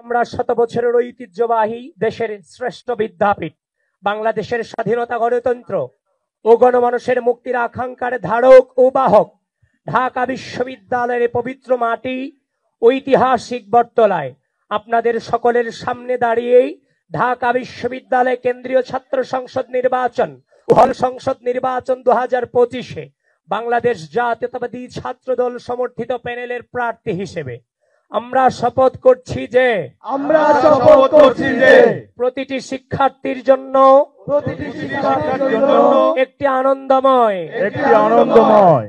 আমরা শত বছরের ঐতিহ্যবাহী দেশের শ্রেষ্ঠ বিদ্যাপীঠ বাংলাদেশের স্বাধীনতা, গণতন্ত্র ও গণমানুষের মুক্তির আকাঙ্ক্ষার ধারক ও বাহক ঢাকা বিশ্ববিদ্যালয়ের পবিত্র মাটি ঐতিহাসিক বটতলায় আপনাদের সকলের সামনে দাঁড়িয়েই ঢাকা বিশ্ববিদ্যালয় কেন্দ্রীয় ছাত্র সংসদ নির্বাচন হল সংসদ নির্বাচন 2025-এ বাংলাদেশ জাতীয়তাবাদী ছাত্রদল সমর্থিত প্যানেলের প্রার্থী হিসেবে আমরা শপথ করছি যে প্রতিটি শিক্ষার্থীর জন্য একটি আনন্দময়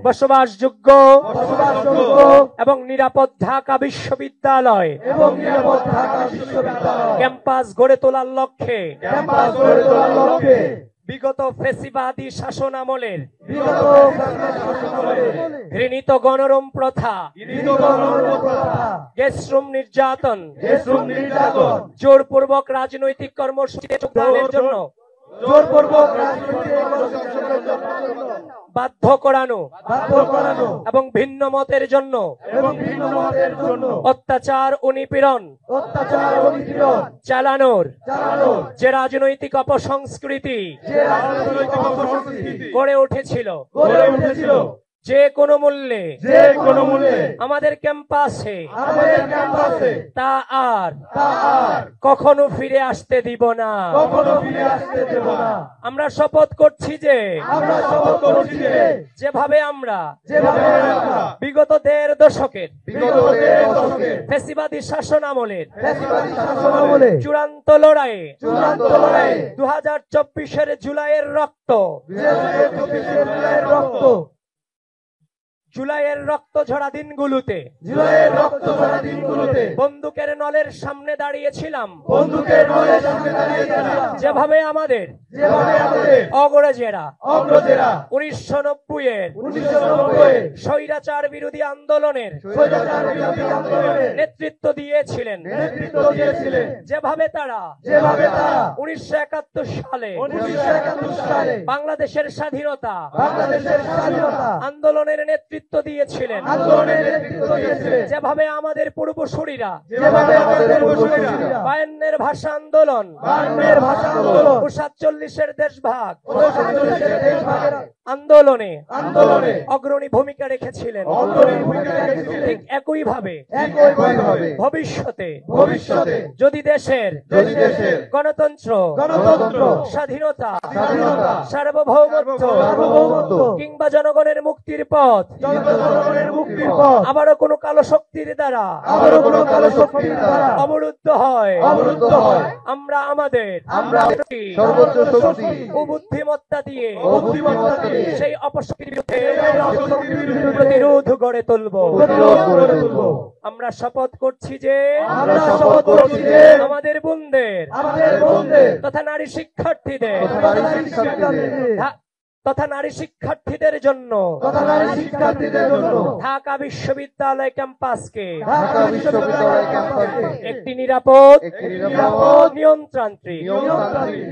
বসবাসযোগ্য এবং নিরাপদ ঢাকা বিশ্ববিদ্যালয় ক্যাম্পাস গড়ে তোলার লক্ষ্যে বিগত ফ্যাসিবাদী শাসন আমলের ঘৃণিত গণরম প্রথা, গেস্টরুম নির্যাতন, জোরপূর্বক রাজনৈতিক কর্মসূচিতে যোগদানের জন্য বাধ্য করানো এবং ভিন্ন মতের জন্য অত্যাচার ও নিপীড়ন চালানোর যে রাজনৈতিক অপসংস্কৃতি গড়ে উঠেছিল, যে কোনো মূল্যে আমাদের ক্যাম্পাসে তা আর কখনো ফিরে আসতে দিব না। আমরা শপথ করছি যে যেভাবে আমরা বিগত 1.5 দশকের ফ্যাসিবাদী শাসন আমলের চূড়ান্ত লড়াইয়ে 2024-এর জুলাইয়ের রক্ত ঝরা দিনগুলোতে বন্দুকের নলের সামনে দাঁড়িয়েছিলাম, যেভাবে আমাদের অগ্রজেরা 1990-এর স্বৈরাচার বিরোধী আন্দোলনের নেতৃত্ব দিয়েছিলেন, যেভাবে তারা 1971 সালে বাংলাদেশের স্বাধীনতা আন্দোলনের নেতৃত্ব দিয়েছিলেন, যেভাবে আমাদের পূর্বসূরীরা 52-এর ভাষা আন্দোলন, 47-এর দেশভাগ আন্দোলনে অগ্রণী ভূমিকা রেখেছিলেন। ঠিক একইভাবে ভবিষ্যতে যদি দেশের গণতন্ত্র, স্বাধীনতা, সার্বভৌমত্ব কিংবা জনগণের মুক্তির পথ আবারও কোনো কালো শক্তির দ্বারা অবরুদ্ধ হয়, আমরা আমাদের সর্বোচ্চ শক্তি ও বুদ্ধিমত্তা দিয়ে সেই অপশক্তির বিরুদ্ধে প্রতিরোধ গড়ে তুলব। আমরা শপথ করছি যে আমাদের বোনদের তথা নারী শিক্ষার্থীদের জন্য ঢাকা বিশ্ববিদ্যালয় ক্যাম্পাসকে একটি নিরাপদ, নিয়ন্ত্রণান্ত্রিক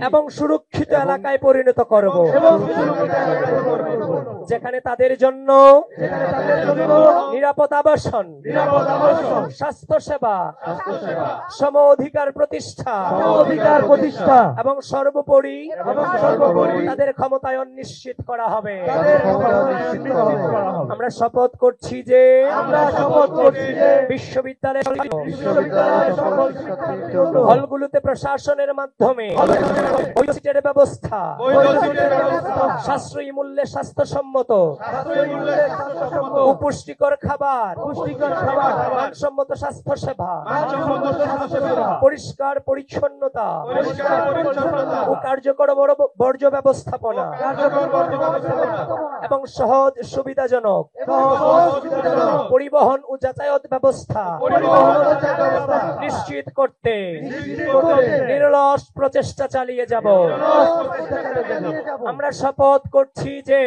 এবং সুরক্ষিত এলাকায় পরিণত করব, যেখানে তাদের জন্য নিরাপদ আবাসন, স্বাস্থ্যসেবা, সম অধিকার প্রতিষ্ঠা এবং সর্বোপরি তাদের ক্ষমতায়ন নিশ্চিত করা হবে। আমরা শপথ করছি যে বিশ্ববিদ্যালয় হলগুলোতে প্রশাসনের মাধ্যমে সিটের ব্যবস্থা, সাশ্রয়ী মূল্যে স্বাস্থ্যসম্মত ও পুষ্টিকর খাবার, মানসম্মত স্বাস্থ্যসেবা, পরিষ্কার পরিচ্ছন্নতা ও কার্যকর বর্জ্য ব্যবস্থাপনা এবং সহজ সুবিধাজনক পরিবহন ও যাতায়াত ব্যবস্থা নিশ্চিত করতে নিরলস প্রচেষ্টা চালিয়ে যাব। আমরা শপথ করছি যে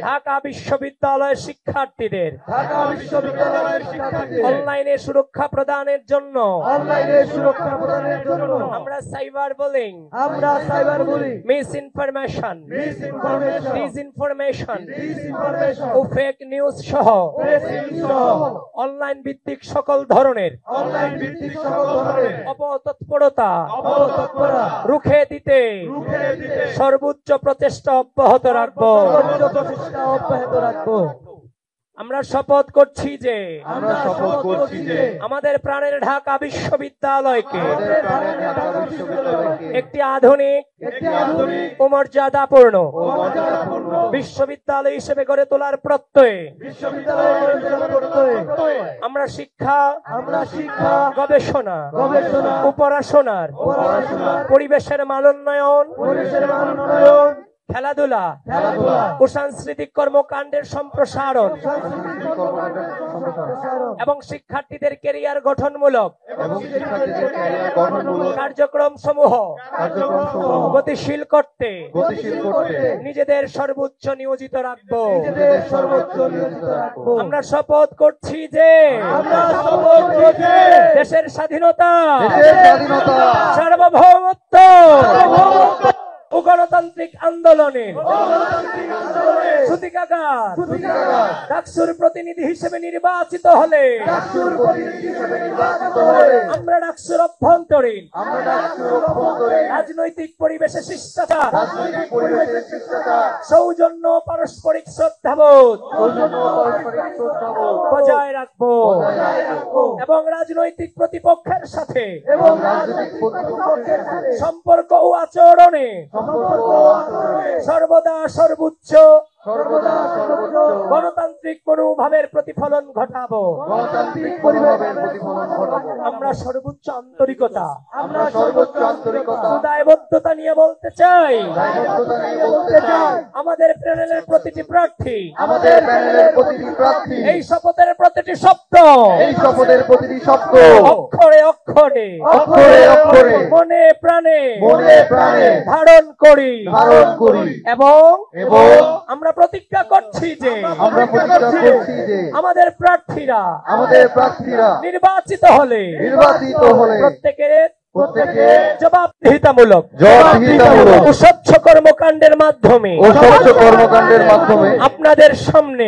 ঢাকা বিশ্ববিদ্যালয়ের শিক্ষার্থীদের অনলাইনে সুরক্ষা প্রদানের জন্য আমরা cyber bullying, misinformation, disinformation ও ফেক নিউজ সহ অনলাইন ভিত্তিক সকল ধরনের অপতৎপরতা রুখে দিতে সর্বোচ্চ প্রচেষ্টা অব্যাহত রাখবো। আমরা শপথ করছি যে আমাদের প্রাণের ঢাকা বিশ্ববিদ্যালয়কে একটি আধুনিক ও মর্যাদাপূর্ণ বিশ্ববিদ্যালয় হিসেবে গড়ে তোলার প্রত্যয়ে আমরা শিক্ষা, গবেষণা ও পড়াশোনার পরিবেশের মানোন্নয়ন, খেলাধুলা ও সাংস্কৃতিক কর্মকাণ্ডের সম্প্রসারণ এবং শিক্ষার্থীদের ক্যারিয়ার গঠনমূলক কার্যক্রম সমূহ গতিশীল করতে নিজেদের সর্বোচ্চ নিয়োজিত রাখবো। আমরা শপথ করছি যে দেশের স্বাধীনতা, সার্বভৌমত্ব ও গণতান্ত্রিক আন্দোলনের সূতিকাগার ডাকসুর প্রতিনিধি হিসেবে নির্বাচিত হলে আমরা ডাকসুর অভ্যন্তরীণ রাজনৈতিক পরিবেশে শিষ্টাচার, সৌজন্য, পারস্পরিক শ্রদ্ধাবোধ বজায় রাখবো এবং রাজনৈতিক প্রতিপক্ষের সাথে সম্পর্ক ও আচরণে সর্বদা সর্বোচ্চ গণতান্ত্রিক মনোভাবের প্রতিফলন ঘটাবো। আমরা সর্বোচ্চ আন্তরিকতা, দায়বদ্ধতা নিয়ে বলতে চাই, আমাদের প্যানেলের প্রতিটি প্রার্থী এই শপথের প্রতিটি শব্দ অক্ষরে অক্ষরে মনে প্রাণে ধারণ করি এবং আমরা প্রতিজ্ঞা করছি যে আমাদের প্রার্থীরা নির্বাচিত হলে প্রত্যেকের জবাবদিহিতামূলক স্বচ্ছ কর্মকাণ্ডের মাধ্যমে আপনাদের সামনে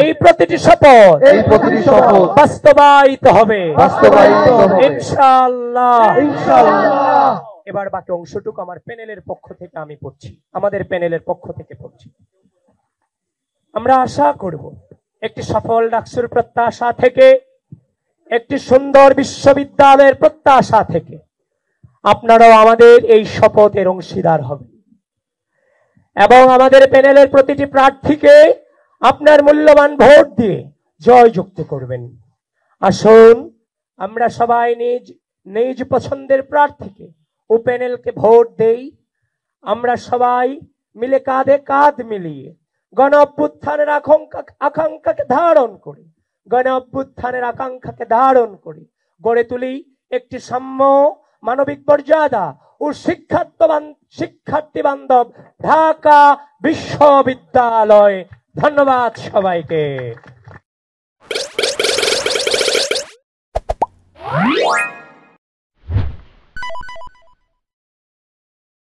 এই প্রতিটি শপথ বাস্তবায়িত হবে ইনশাআল্লাহ। এবার বাকি অংশটুকু আমার প্যানেলের পক্ষ থেকে আমি পড়ছি, আমাদের প্যানেলের পক্ষ থেকে পড়ছি। আমরা আশা করব একটি সফল ডাকসুর প্রত্যাশা থেকে, একটি সুন্দর বিশ্ববিদ্যালয়ের প্রত্যাশা থেকে আপনারাও আমাদের এই শপথের অংশীদার হবেন এবং আমাদের প্যানেলের প্রতিটি প্রার্থীকে আপনার মূল্যবান ভোট দিয়ে জয়যুক্ত করবেন। আসুন আমরা সবাই নিজ নিজ পছন্দের প্রার্থীকে ও প্যানেলকে ভোট দেই। আমরা সবাই মিলে কাঁধে কাঁধ মিলিয়ে গণ অভ্যুত্থানের আকাঙ্ক্ষাকে ধারণ করি গড়ে তুলি একটি সাম্য, মানবিক মর্যাদা ও শিক্ষার্থী বান্ধব ঢাকা বিশ্ববিদ্যালয়। ধন্যবাদ সবাইকে।